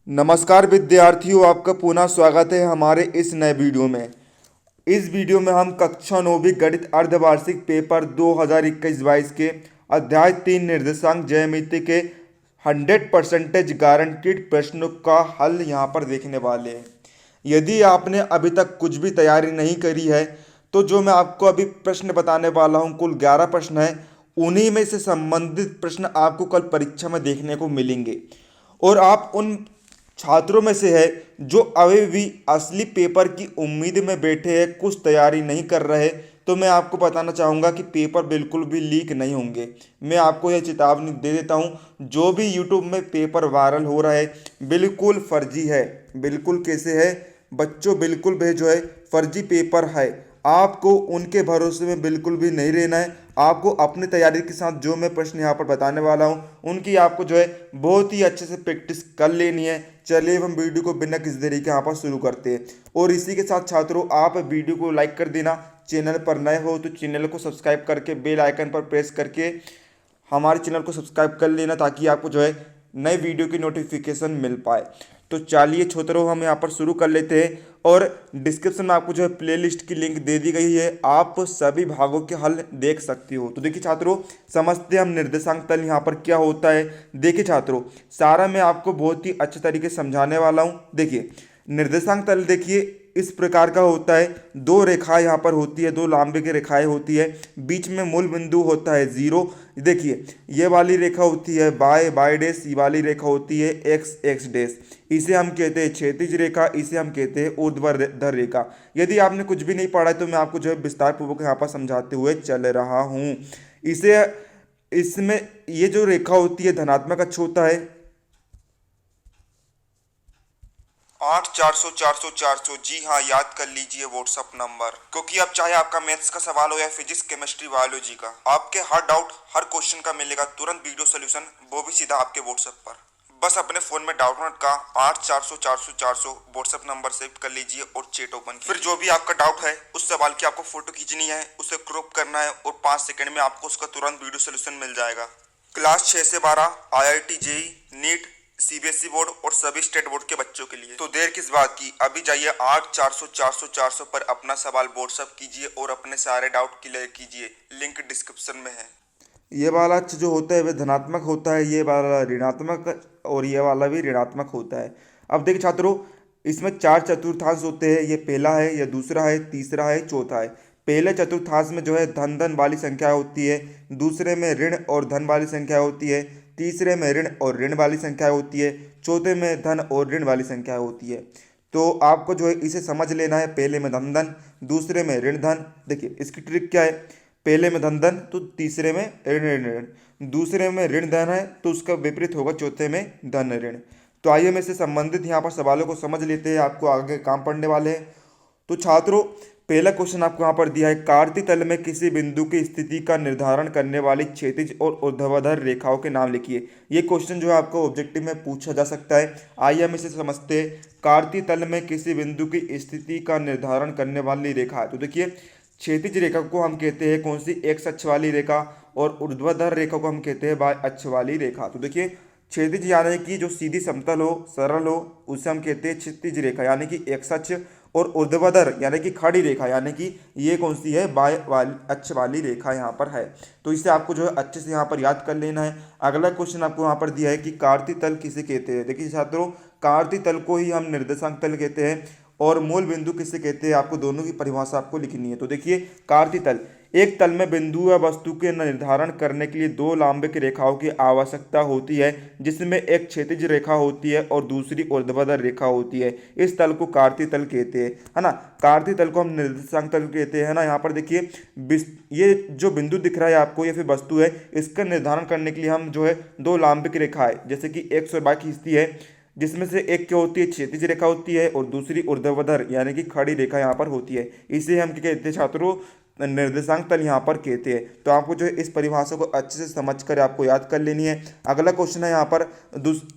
नमस्कार विद्यार्थियों, आपका पुनः स्वागत है हमारे इस नए वीडियो में। इस वीडियो में हम कक्षा 9वीं गणित अर्धवार्षिक पेपर 2021-22 के अध्याय 3 निर्देशांक ज्यामिति के 100% गारंटीड प्रश्नों का हल यहाँ पर देखने वाले हैं। यदि आपने अभी तक कुछ भी तैयारी नहीं करी है तो जो मैं आपको अभी प्रश्न बताने वाला हूँ, कुल 11 प्रश्न है, उन्हीं में से संबंधित प्रश्न आपको कल परीक्षा में देखने को मिलेंगे। और आप उन छात्रों में से है जो अभी भी असली पेपर की उम्मीद में बैठे हैं, कुछ तैयारी नहीं कर रहे, तो मैं आपको बताना चाहूँगा कि पेपर बिल्कुल भी लीक नहीं होंगे। मैं आपको यह चेतावनी दे देता हूँ, जो भी यूट्यूब में पेपर वायरल हो रहा है बिल्कुल फर्जी है। बिल्कुल कैसे है बच्चों, बिल्कुल भी जो है फर्जी पेपर है। आपको उनके भरोसे में बिल्कुल भी नहीं रहना है। आपको अपनी तैयारी के साथ जो मैं प्रश्न यहाँ पर बताने वाला हूँ उनकी आपको जो है बहुत ही अच्छे से प्रैक्टिस कर लेनी है। चलिए हम वीडियो को बिना किसी देरी के यहाँ पर शुरू करते हैं। और इसी के साथ छात्रों, आप वीडियो को लाइक कर देना। चैनल पर नए हो तो चैनल को सब्सक्राइब करके बेल आइकन पर प्रेस करके हमारे चैनल को सब्सक्राइब कर लेना, ताकि आपको जो है नए वीडियो की नोटिफिकेशन मिल पाए। तो चलिए छात्रों, हम यहाँ पर शुरू कर लेते हैं। और डिस्क्रिप्शन में आपको जो है प्लेलिस्ट की लिंक दे दी गई है, आप सभी भागों के हल देख सकते हो। तो देखिए छात्रों, समझते हैं हम निर्देशांक तल यहाँ पर क्या होता है। देखिए छात्रों, सारा मैं आपको बहुत ही अच्छे तरीके से समझाने वाला हूँ। देखिए निर्देशांक तल देखिए इस प्रकार का होता है। दो रेखाएं यहाँ पर होती है, दो लंबे की रेखाएं होती है, बीच में मूल बिंदु होता है 0। देखिए ये वाली रेखा होती है बाय डैश, ये वाली रेखा होती है एक्स डैश। इसे हम कहते हैं क्षैतिज रेखा, इसे हम कहते हैं ऊर्ध्वाधर रेखा। यदि आपने कुछ भी नहीं पढ़ा है तो मैं आपको जो है विस्तार पूर्वक यहाँ पर समझाते हुए चल रहा हूँ। इसे इसमें ये जो रेखा होती है धनात्मक अक्ष होता है 8 400 400 400। जी हाँ, याद कर लीजिए व्हाट्सअप नंबर, क्योंकि अब चाहे आपका मैथ्स का सवाल हो या फिजिक्स केमिस्ट्री बायोलॉजी का, आपके हर डाउट हर क्वेश्चन का मिलेगा तुरंत वीडियो सोल्यूशन, वो भी सीधा आपके व्हाट्सएप पर। बस अपने फोन में डाउनलोड का 8 400 400 400 व्हाट्सएप नंबर सेव कर लीजिए और चैट ओपन। फिर जो भी आपका डाउट है उस सवाल की आपको फोटो खींचनी है, उसे क्रॉप करना है और 5 सेकंड में आपको उसका तुरंत वीडियो सोल्यूशन मिल जाएगा। क्लास 6 से 12 IIT JEE NEET CBSE board और सभी स्टेट बोर्ड के बच्चों के लिए। तो देर किस बात की, अभी जाइए 8 400 400 400 पर अपना सवाल व्हाट्सएप कीजिए और अपने सारे डाउट क्लियर कीजिए। लिंक डिस्क्रिप्शन में है। ये वाला अक्ष जो होता है वह धनात्मक होता है, ये वाला ऋणात्मक और ये वाला भी ऋणात्मक होता है। अब देखिए छात्रों, इसमें 4 चतुर्थांश होते हैं। ये पहला है, ये दूसरा है, तीसरा है, चौथा है। पहले चतुर्थांश में जो है धन धन वाली संख्या होती है, दूसरे में ऋण और धन वाली संख्या होती है, तीसरे में ऋण और ऋण वाली संख्या होती है, चौथे में धन और ऋण वाली संख्या होती है। तो आपको जो है इसे समझ लेना है। पहले में धन धन, दूसरे में ऋण धन। देखिए इसकी ट्रिक क्या है, पहले में धन धन तो तीसरे में ऋण ऋण ऋण, दूसरे में ऋण धन है तो उसका विपरीत होगा चौथे में धन ऋण। तो आइए हम इससे संबंधित यहाँ पर सवालों को समझ लेते हैं, आपको आगे काम पढ़ने वाले हैं। तो छात्रों, पहला क्वेश्चन आपको यहाँ पर दिया है, कार्तीय तल में किसी बिंदु की स्थिति का निर्धारण करने वाली क्षैतिज और ऊर्ध्वाधर रेखाओं के नाम लिखिए। ये क्वेश्चन जो है आपको ऑब्जेक्टिव में पूछा जा सकता है। आइए हम इसे समझते हैं। कार्तीय तल में किसी बिंदु की स्थिति का निर्धारण करने वाली रेखा है। तो देखिए क्षैतिज रेखा को हम कहते हैं कौन सी, एक्स अक्ष वाली रेखा, और ऊर्ध्वाधर रेखा को हम कहते हैं वाई अक्ष वाली रेखा। तो देखिए क्षैतिज यानी कि जो सीधी समतल हो, सरल हो, उसे हम कहते हैं क्षैतिज रेखा यानी कि एक्स अक्ष, और ऊर्ध्वाधर यानी कि खड़ी रेखा यानी कि ये कौन सी है, बाय वाली अक्ष वाली रेखा यहाँ पर है। तो इसे आपको जो है अच्छे से यहाँ पर याद कर लेना है। अगला क्वेश्चन आपको यहाँ पर दिया है कि कार्तीय तल किसे कहते हैं। देखिए छात्रों, कार्तीय तल को ही हम निर्देशांक तल कहते हैं और मूल बिंदु किसे कहते हैं, आपको दोनों की परिभाषा आपको लिखनी है। तो देखिए कार्तीय तल, एक तल में बिंदु या वस्तु के निर्धारण करने के लिए दो लंबिक रेखाओं की आवश्यकता होती है, जिसमें एक क्षैतिज रेखा होती है और दूसरी ऊर्ध्वाधर रेखा होती है। इस तल को कार्तीय तल कहते हैं, है ना। कार्तीय तल को हम निर्देशांक तल कहते हैं, ना। यहाँ पर देखिए ये जो बिंदु दिख रहा है आपको, या फिर वस्तु है, इसका निर्धारण करने के लिए हम जो है दो लंबिक रेखाएं जैसे कि एक्स और वाई खींचती है, जिसमें से एक क्या होती है, क्षैतिज रेखा होती है, और दूसरी ऊर्ध्वाधर यानी कि खड़ी रेखा यहाँ पर होती है। इसे हम क्या कहते हैं छात्रों, निर्देशांक तल यहाँ पर कहते हैं। तो आपको जो है इस परिभाषा को अच्छे से समझकर आपको याद कर लेनी है। अगला क्वेश्चन है यहाँ पर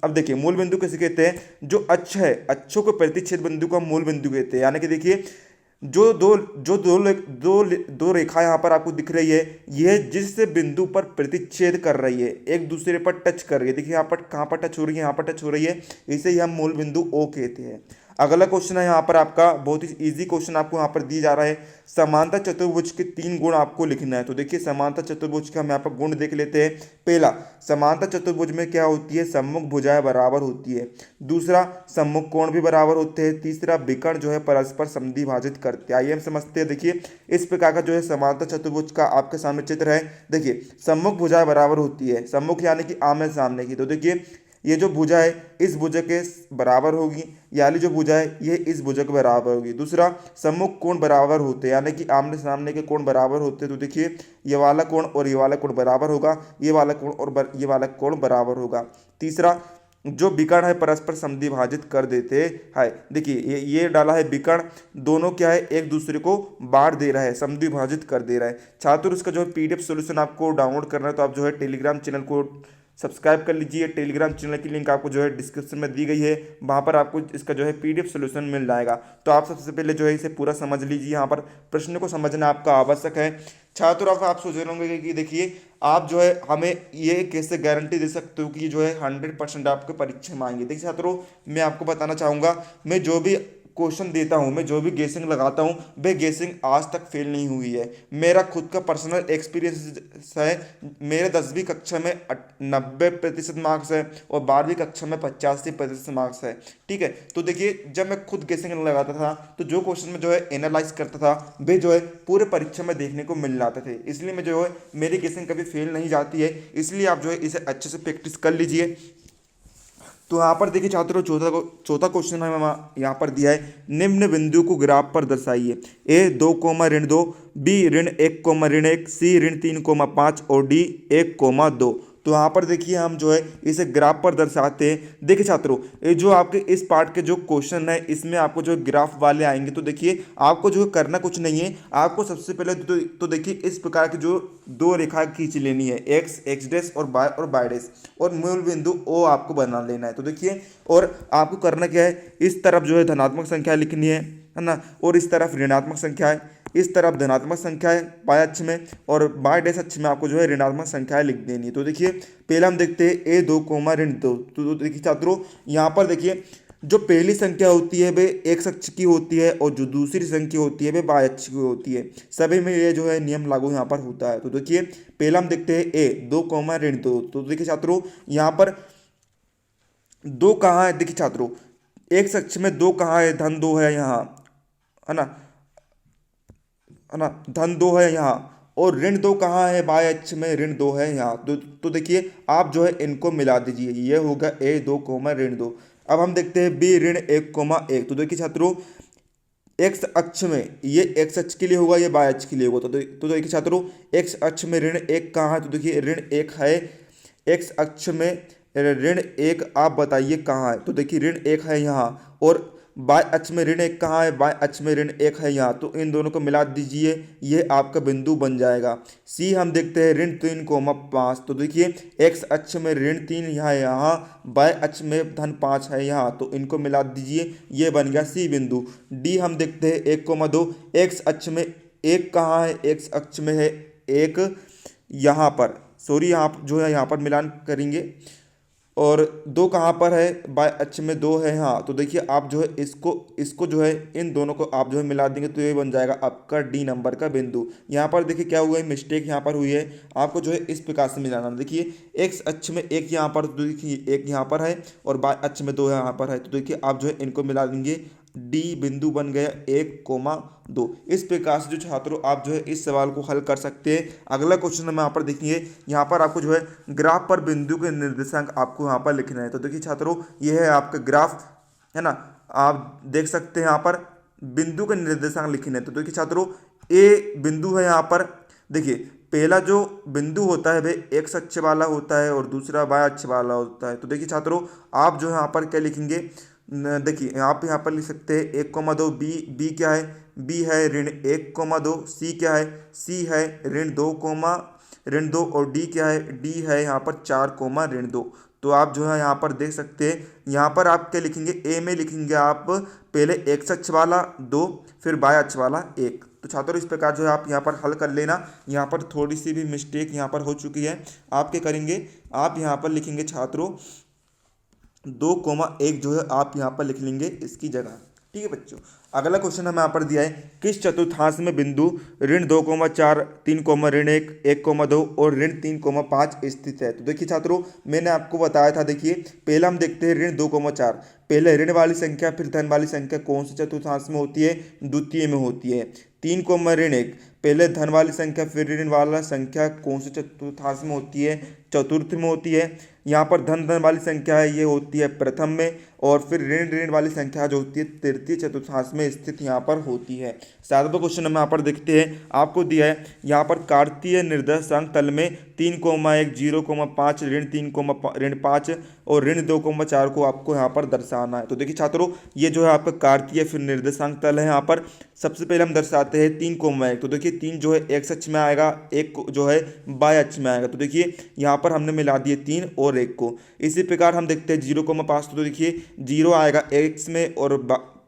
अब देखिए मूल बिंदु किसे कहते हैं, जो अक्ष है, अक्षों को प्रतिच्छेद बिंदु को हम मूल बिंदु कहते हैं। यानी कि देखिए जो दो रेखा यहाँ पर आपको दिख रही है, यह जिस बिंदु पर प्रतिच्छेद कर रही है, एक दूसरे पर टच कर रही है। देखिए यहाँ पर कहाँ पर टच हो रही है, यहाँ पर टच हो रही है, इसे ही हम मूल बिंदु ओ कहते हैं। अगला क्वेश्चन है यहाँ पर आपका, बहुत ही इजी क्वेश्चन आपको यहाँ पर दिया जा रहा है। समांतर चतुर्भुज के 3 गुण आपको लिखना है। तो देखिए समांतर चतुर्भुज के हम यहाँ पर गुण देख लेते हैं। पहला, समांतर चतुर्भुज में क्या होती है, सम्मुख भुजाएं बराबर होती है। दूसरा, सम्मुख कोण भी बराबर होते हैं। तीसरा, विकर्ण जो है परस्पर समद्विभाजित करते हैं। आइए हम समझते हैं। देखिए इस प्रकार का जो है समांतर चतुर्भुज का आपके सामने चित्र है। देखिए सम्मुख भुजाएं बराबर होती है, सम्मुख यानी कि आमने सामने की। तो देखिए ये जो भुजा है इस भुजा के बराबर होगी, यानी जो भुजा है ये इस भुजा के बराबर होगी। दूसरा, सम्मुख कोण बराबर होते हैं, यानी कि आमने सामने के कोण बराबर होते हैं। तो देखिए ये वाला कोण और ये वाला कोण बराबर होगा, ये वाला कोण और ये वाला कोण बराबर होगा। तीसरा, जो विकर्ण है परस्पर समद्विभाजित कर देते हैं। देखिए ये डाला है विकर्ण, दोनों क्या है, एक दूसरे को बांट दे रहा है, समद्विभाजित कर दे रहा है। छात्र इसका जो है पीडीएफ सॉल्यूशन आपको डाउनलोड करना है, तो आप जो है टेलीग्राम चैनल को सब्सक्राइब कर लीजिए। टेलीग्राम चैनल की लिंक आपको जो है डिस्क्रिप्शन में दी गई है, वहाँ पर आपको इसका जो है पीडीएफ सॉल्यूशन मिल जाएगा। तो आप सबसे पहले जो है इसे पूरा समझ लीजिए। यहाँ पर प्रश्न को समझना आपका आवश्यक है। छात्रों आप सोच रहे होंगे कि देखिए आप जो है हमें ये कैसे गारंटी दे सकते हो कि जो है 100% आपके परीक्षा में आएंगे। देखिए छात्रों, मैं आपको बताना चाहूँगा, मैं जो भी क्वेश्चन देता हूँ, मैं जो भी गेसिंग लगाता हूँ, वह गेसिंग आज तक फेल नहीं हुई है। मेरा खुद का पर्सनल एक्सपीरियंस है। मेरे 10वीं कक्षा में 90% मार्क्स है और 12वीं कक्षा में 85% मार्क्स है। ठीक है, तो देखिए जब मैं खुद गेसिंग लगाता था तो जो क्वेश्चन में जो है एनालाइज करता था, वे जो है पूरे परीक्षा में देखने को मिल जाते थे। इसलिए मैं जो है मेरी गेसिंग कभी फेल नहीं जाती है। इसलिए आप जो है इसे अच्छे से प्रैक्टिस कर लीजिए। तो यहाँ पर देखिए छात्रों, चौथा क्वेश्चन हमें यहाँ पर दिया है, निम्न बिंदु को ग्राफ पर दर्शाइए। ए 2, ऋण 2, बी ऋण 1, सी ऋण 3, 5 और डी 1, 2। तो यहाँ पर देखिए हम जो है इसे ग्राफ पर दर्शाते हैं। देखिए छात्रों, ये जो आपके इस पार्ट के जो क्वेश्चन है इसमें आपको जो ग्राफ वाले आएंगे। तो देखिए आपको जो करना कुछ नहीं है, आपको सबसे पहले तो देखिए इस प्रकार की जो दो रेखा खींच लेनी है, एक्स डैश और वाई डैश, और मूल बिंदु ओ आपको बना लेना है। तो देखिए और आपको करना क्या है, इस तरफ जो है धनात्मक संख्या लिखनी है ना, और इस तरफ ऋणात्मक संख्या है। इस तरफ धनात्मक संख्या है बाय अक्ष में, और बाय डैश अक्ष में आपको जो है ऋणात्मक संख्याएं लिख देनी है। तो देखिए पहले हम देखते हैं ए 2, ऋण 2। तो देखिए छात्रों, यहाँ पर देखिए जो पहली संख्या होती है वे एक्स अक्ष की होती है, और जो दूसरी संख्या होती है वे बाय अक्ष की होती है। सभी में ये जो है नियम लागू यहाँ पर होता है। तो देखिए पहला हम देखते हैं ए 2, ऋण 2। तो देखिए छात्रों, यहाँ पर 2 कहाँ है, देखिए छात्रों एक्स अक्ष में 2 कहाँ है, धन 2 है यहाँ, है ना, धन 2 है यहाँ, और ऋण 2 कहाँ है, बाय अक्ष में ऋण 2 है यहाँ। तो देखिए आप जो है इनको मिला दीजिए, ये होगा ए 2, ऋण 2। अब हम देखते हैं बी ऋण 1, 1। तो देखिए छात्रों, एक्स अक्ष में ये एक्स अक्ष के लिए होगा, ये बाय अक्ष के लिए होगा। तो देखिए छात्रों, एक्स अक्ष में ऋण 1 कहाँ है, तो देखिए ऋण 1 है एक्स अक्ष में, ऋण 1 आप बताइए कहाँ है। तो देखिए ऋण 1 है यहाँ, और बाय अक्ष में ऋण 1 कहाँ है, बाय अक्ष में ऋण 1 है यहाँ। तो इन दोनों को मिला दीजिए, ये आपका बिंदु बन जाएगा। सी हम देखते हैं ऋण 3, 5। तो देखिए एक्स अक्ष में ऋण 3 यहाँ, बाय अक्ष में धन 5 है यहाँ। तो इनको मिला दीजिए, ये बन गया सी बिंदु। डी हम देखते हैं 1, 2। एक्स अक्ष में 1 कहाँ है, एक्स अक्ष में है 1 यहाँ पर, सॉरी यहाँ जो है यहाँ पर मिलान करेंगे, और 2 कहाँ पर है, बाय अक्ष में 2 है यहाँ। तो देखिए आप जो है इसको जो है इन दोनों को आप जो है मिला देंगे, तो ये बन जाएगा आपका डी नंबर का बिंदु। यहाँ पर देखिए क्या हुआ है, मिस्टेक यहाँ पर हुई है, आपको जो है इस प्रकार से मिलाना। देखिए एक्स अक्ष में 1 यहाँ पर, तो देखिए 1 यहाँ पर है, और बाय अक्ष में 2 यहाँ पर है। तो देखिए आप जो है इनको मिला देंगे, डी बिंदु बन गया 1, 2। इस प्रकार से जो छात्रों आप जो है इस सवाल को हल कर सकते हैं। अगला क्वेश्चन हम यहाँ पर देखेंगे, यहाँ पर आपको जो है ग्राफ पर बिंदु के निर्देशांक आपको यहाँ पर लिखना है। तो देखिए छात्रों, यह है आपका ग्राफ, है ना, आप देख सकते हैं यहाँ पर बिंदु के निर्देशांक लिखने हैं। तो देखिए छात्रों, ए बिंदु है यहाँ पर। देखिए पहला जो बिंदु होता है वह एक्स अक्ष वाला होता है, और दूसरा वाई अक्ष वाला होता है। तो देखिए छात्रों, आप जो यहाँ पर क्या लिखेंगे, देखिए आप यहाँ पर लिख सकते हैं 1, 2। बी क्या है, बी है ऋण 1, 2। सी क्या है, सी है ऋण 2, और डी क्या है, डी है यहाँ पर 4, ऋण 2। तो आप जो है यहाँ पर देख सकते हैं, यहाँ पर आप क्या लिखेंगे, ए में लिखेंगे आप पहले एक्स अक्ष वाला 2, फिर वाई अक्ष वाला 1। तो छात्रों इस प्रकार जो है आप यहाँ पर हल कर लेना। यहाँ पर थोड़ी सी भी मिस्टेक यहाँ पर हो चुकी है, आप क्या करेंगे, आप यहाँ पर लिखेंगे छात्रों 2,1 जो है आप यहाँ पर लिख लेंगे इसकी जगह। ठीक है बच्चों, अगला क्वेश्चन हमें यहाँ पर दिया है, किस चतुर्थांश में बिंदु ऋण 2,4 3,1 1,2 और ऋण 3,5 स्थित है। तो देखिए छात्रों, मैंने आपको बताया था, देखिए पहले हम देखते हैं ऋण 2,4। पहले ऋण वाली संख्या फिर धन वाली संख्या कौन से चतुर्थांश में होती है, द्वितीय में होती है। 3,1 पहले धन वाली संख्या फिर ऋण वाला संख्या कौन से चतुर्थांश में होती है, चतुर्थ में होती है। यहाँ पर धन वाली संख्या है ये होती है प्रथम में, और फिर ऋण वाली संख्या जो होती है तृतीय चतुर्थांश में स्थित यहाँ पर होती है। 7वां क्वेश्चन हम यहाँ पर देखते हैं, आपको दिया है यहाँ पर कार्तीय निर्देशांक तल में 3,1 0,5 ऋण 3, ऋण 5 और ऋण 2,4 को आपको यहाँ पर दर्शाना है। तो देखिए छात्रों, ये जो है आपका कार्तीय फिर निर्देशांक तल है। यहाँ पर सबसे पहले हम दर्शाते हैं 3,1। तो देखिए 3 जो है एक्स अक्ष में आएगा, 1 जो है वाई अक्ष में आएगा। तो देखिए यहाँ पर हमने मिला दिए 3 और 1 को। इसी प्रकार हम देखते हैं 0,5। तो देखिए 0 आएगा एक्स में और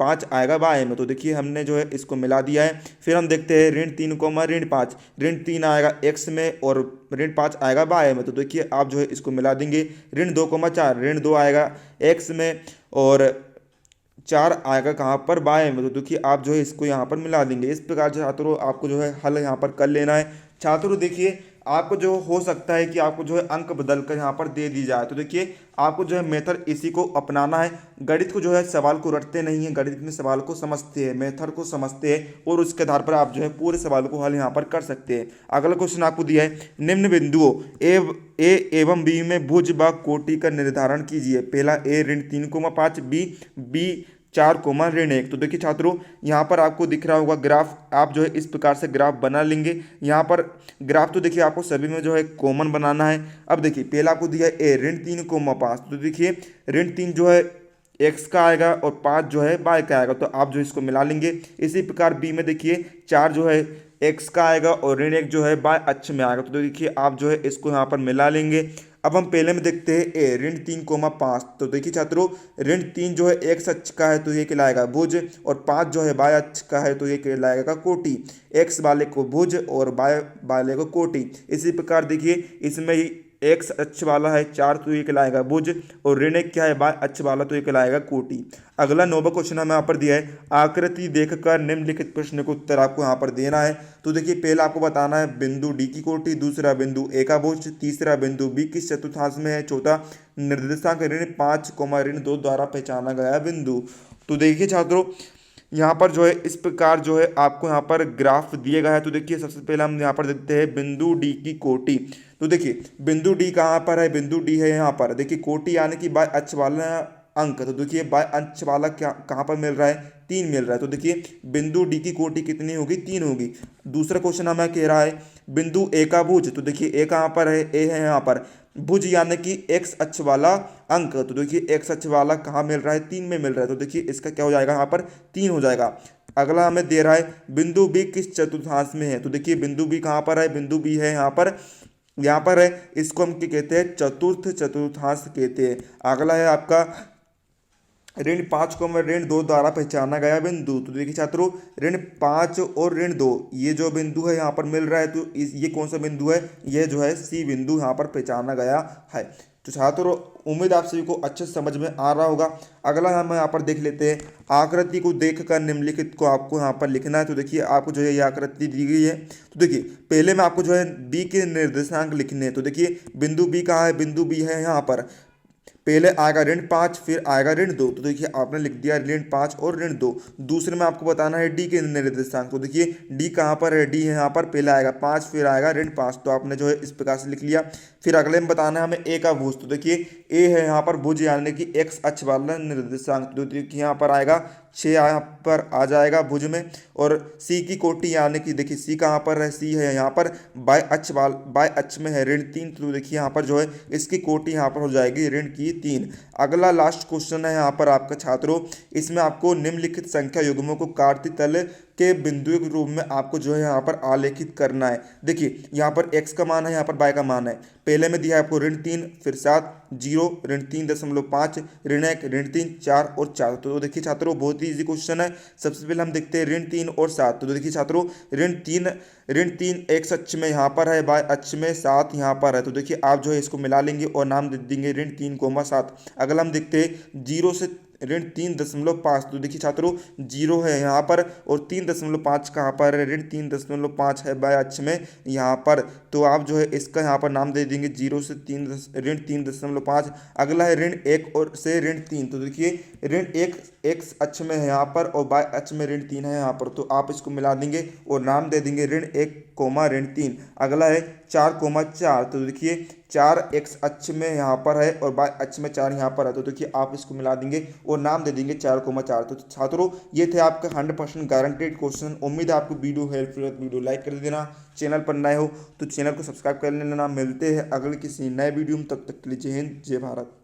5 आएगा वाई में। तो देखिए हमने जो है इसको मिला दिया है। फिर हम देखते हैं ऋण 3, ऋण 5। ऋण 3 आएगा एक्स में और ऋण 5 आएगा वाई में। तो देखिए आप जो है इसको मिला देंगे। ऋण 2,4, ऋण 2 आएगा एक्स में और 4 आएगा कहाँ पर, वाई में। तो देखिए आप जो है इसको यहाँ पर मिला देंगे। इस प्रकार छात्रों आपको जो है हल यहाँ पर कर लेना है। छात्रों देखिए आपको जो हो सकता है कि आपको जो है अंक बदल कर यहाँ पर दे दी जाए। तो देखिए आपको जो है मेथड इसी को अपनाना है। गणित को जो है सवाल को रटते नहीं है, गणित में सवाल को समझते हैं, मेथड को समझते हैं और उसके आधार पर आप जो है पूरे सवाल को हल यहाँ पर कर सकते हैं। अगला क्वेश्चन आपको दिया है, निम्न बिंदुओं ए एवं बी में भुज व कोटि का निर्धारण कीजिए। पहला ए ऋण 3,5, बी 4, ऋण 1। तो देखिए छात्रों यहाँ पर आपको दिख रहा होगा ग्राफ, आप जो है इस प्रकार से ग्राफ बना लेंगे। यहाँ पर ग्राफ तो देखिए आपको सभी में जो है कॉमन बनाना है। अब देखिए पहला आपको दिया है ए ऋण 3,5। तो देखिए ऋण 3 जो है एक्स का आएगा और 5 जो है वाई का आएगा। तो आप जो इसको मिला लेंगे। इसी प्रकार बी में देखिए 4 जो है एक्स का आएगा और ऋण 1 जो है वाई अक्ष में आएगा। तो देखिए आप जो है इसको यहाँ पर मिला लेंगे। अब हम पहले में देखते हैं ए ऋण 3,5। तो देखिए छात्रों ऋण 3 जो है एक्स अक्ष का है तो ये कहलाएगा भुज, और 5 जो है वाई अक्ष का है तो ये कहलाएगा कोटि। एक्स वाले को भुज और वाई वाले को कोटि। इसी प्रकार देखिए इसमें ही एक्स अक्ष वाला है 4 तो ये कहलाएगा भुज, और ऋण 1 क्या है वाई अक्ष वाला तो ये कहलाएगा कोटि। अगला 9वां क्वेश्चन हमें यहाँ पर दिया है, आकृति देखकर निम्नलिखित प्रश्न का उत्तर आपको यहाँ पर देना है। तो देखिए पहला आपको बताना है बिंदु डी की कोटि, दूसरा बिंदु ए का भुज, तीसरा बिंदु बी किस चतुर्थांश में है, चौथा निर्देशांक ऋण 5, ऋण 2 द्वारा पहचाना गया बिंदु। तो देखिए छात्रों यहाँ पर जो है इस प्रकार जो है आपको यहाँ पर ग्राफ दिए गया है। तो देखिए सबसे पहले हम यहाँ पर देखते हैं बिंदु डी की कोटि। तो देखिए बिंदु डी कहाँ पर है, बिंदु डी है यहाँ पर। देखिए कोटि यानी कि बाय अक्ष वाला अंक। तो देखिए बाय अक्ष वाला क्या कहाँ पर मिल रहा है, 3 मिल रहा है। तो देखिए बिंदु डी की कोटि कितनी होगी, 3 होगी। दूसरा क्वेश्चन हमें कह रहा है बिंदु ए का भुज। तो देखिए ए कहाँ पर है, ए है यहाँ पर। भुज यानी कि एक्स अक्ष वाला अंक। तो देखिए एक्स अक्ष वाला कहाँ मिल रहा है, 3 में मिल रहा है। तो देखिए इसका क्या हो जाएगा, यहाँ पर 3 हो जाएगा। अगला हमें दे रहा है बिंदु बी किस चतुर्थांश में है। तो देखिए बिंदु बी कहाँ पर है, बिंदु बी है यहाँ पर है। इसको हम क्या कहते हैं, चतुर्थ चतुर्थांश कहते हैं। अगला है आपका ऋण 5, ऋण 2 द्वारा पहचाना गया बिंदु। तो देखिए छात्रों ऋण 5 और ऋण 2 ये जो बिंदु है यहाँ पर मिल रहा है। तो ये कौन सा बिंदु है, ये जो है सी बिंदु यहाँ पर पहचाना गया है। तो छात्रों उम्मीद आप सभी को अच्छे समझ में आ रहा होगा। अगला हम यहाँ पर देख लेते हैं, आकृति को देखकर निम्नलिखित को आपको यहाँ पर लिखना है। तो देखिए आपको जो है ये आकृति दी गई है। तो देखिए पहले में आपको जो है बी के निर्देशांक लिखने हैं। तो देखिए बिंदु बी कहाँ है, बिंदु बी है यहाँ पर। पहले आएगा ऋण 5 फिर आएगा ऋण 2। तो देखिए आपने लिख दिया ऋण 5 और ऋण 2। दूसरे में आपको बताना है डी के निर्देशांक। तो देखिए डी कहाँ पर है, डी है यहाँ पर। पहले आएगा 5 फिर आएगा ऋण 5। तो आपने जो है इस प्रकार से लिख लिया। फिर अगले में बताना है हमें ए का भुज। तो देखिए ए है यहाँ पर भुज यानी कि एक्स अक्ष वाला निर्देशांक। तो देखिए यहाँ पर आएगा 6 यहाँ पर आ जाएगा भुज में। और सी की कोटि यानी कि देखिए सी कहाँ पर है, सी है यहाँ पर बाय अक्ष में है ऋण 3। तो देखिए यहाँ पर जो है इसकी कोटि यहाँ पर हो जाएगी ऋण की 3। अगला लास्ट क्वेश्चन है यहाँ पर आपका छात्रों, इसमें आपको निम्नलिखित संख्या युग्मों को कार्तीय तल के बिंदु के रूप में आपको जो है यहाँ पर आलेखित करना है। देखिए यहाँ पर x का मान है, यहाँ पर y का मान है। पहले में दिया है आपको ऋण 3, फिर 7, 0, ऋण 3.5, ऋण 1, ऋण 3, 4 और 4। तो देखिए छात्रों बहुत ही इजी क्वेश्चन है। सबसे पहले हम देखते हैं ऋण 3 और 7। तो देखिए छात्रों ऋण 3 x अक्ष में यहाँ पर है, y अक्ष में 7 यहाँ पर है। तो देखिए आप जो है इसको मिला लेंगे और नाम दे देंगे ऋण 3,7। अगला हम देखते हैं 0 से ऋण 3.5। तो देखिए छात्रों 0 है यहाँ पर और 3.5 कहाँ पर है, ऋण 3.5 है y अक्ष में यहाँ पर। तो आप जो है इसका यहाँ पर नाम दे देंगे 0 से ऋण 3.5। अगला है ऋण 1 और से ऋण 3। तो देखिए ऋण 1 x अक्ष में है यहाँ पर और y अक्ष में ऋण 3 है यहाँ पर। तो आप इसको मिला देंगे और नाम दे देंगे ऋण 1, ऋण 3। अगला है 4,4। तो देखिए 4 x अक्ष में यहाँ पर है और y अक्ष में 4 यहाँ पर है। तो देखिए आप इसको मिला देंगे और नाम दे देंगे 4,4। तो छात्रों ये थे आपका 100% गारंटेड क्वेश्चन। उम्मीद है आपको वीडियो हेल्पफुल है। वीडियो लाइक कर देना, चैनल पर नए हो तो चैनल को सब्सक्राइब कर लेना। मिलते हैं अगले किसी नए वीडियो में, तब तक के लिए जय हिंद, जय भारत।